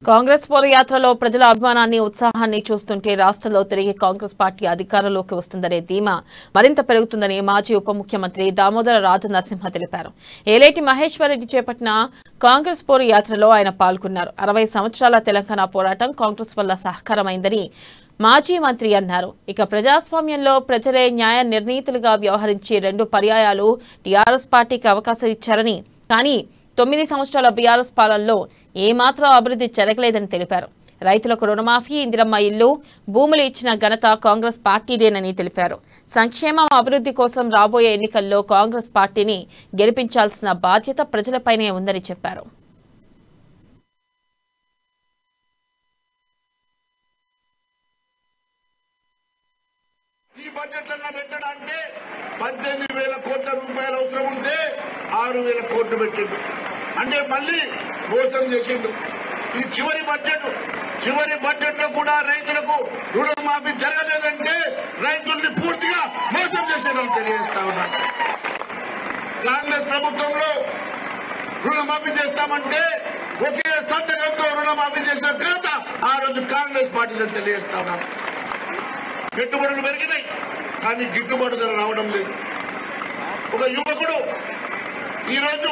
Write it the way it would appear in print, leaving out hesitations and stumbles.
కాంగ్రెస్ పోరయాత్రలో ప్రజల అభిమానాన్ని ఉత్సాహాన్ని చూస్తుంటే రాష్ట్రంలో తిరిగి కాంగ్రెస్ పార్టీ అధికారంలోకి వస్తుందనే ధీమా మరింత పెరుగుతుందని మాజీ ఉప ముఖ్యమంత్రి దామోదర రాజనరసింహ తెలిపారు. ఏలేటి మహేశ్వర్ రెడ్డి చేపట్టిన కాంగ్రెస్ పోరయాత్రలో ఆయన పాల్గొన్నారు. 60 సంవత్సరాల తెలంగాణ పోరాటం కాంగ్రెస్ వల్ల సహకారమైందని మాజీ మంత్రి అన్నారు. ఇక ప్రజాస్వామ్యంలో ప్రజలే న్యాయ నిర్ణీతులుగా వ్యవహరించి 2 పర్యాయాలు టీఆర్ఎస్ పార్టీకి అవకాశం ఇచ్చారని, కానీ 9 సంవత్సరాల బీఆర్ఎస్ పాలనలో ఏమాత్రం అభివృద్ధి జరగలేదని తెలిపారు. రైతులకు రుణమాఫీ, ఇందిరమ్మ ఇల్లు, భూములు ఇచ్చిన ఘనత కాంగ్రెస్ పార్టీదేనని తెలిపారు. సంక్షేమం, అభివృద్ధి కోసం రాబోయే ఎన్నికల్లో కాంగ్రెస్ పార్టీని గెలిపించాల్సిన బాధ్యత ప్రజలపైనే ఉందని చెప్పారు. ఈ బడ్జెట్లను పెట్టడానికి 18,000 కోట్ల రూపాయలు అవసరం ఉంటే 6,000 కోట్లు పెట్టిండు. అంటే మళ్ళీ మోసం చేసిండు. ఇది చివరి బడ్జెట్ లో కూడా రైతులకు రుణమాఫీ జరగలేదంటే రైతుల్ని పూర్తిగా మోసం చేసేదని తెలియజేస్తా ఉన్నాను. కాంగ్రెస్ ప్రభుత్వంలో రుణమాఫీ చేస్తామంటే ఒకే సంతకంతో రుణమాఫీ చేసిన ఘనత ఆ రోజు కాంగ్రెస్ పార్టీని తెలియజేస్తా ఉన్నాను. పెట్టుబడులు పెరిగినాయి, కానీ గిట్టుబాటు ధర రావడం లేదు. ఒక యువకుడు ఈరోజు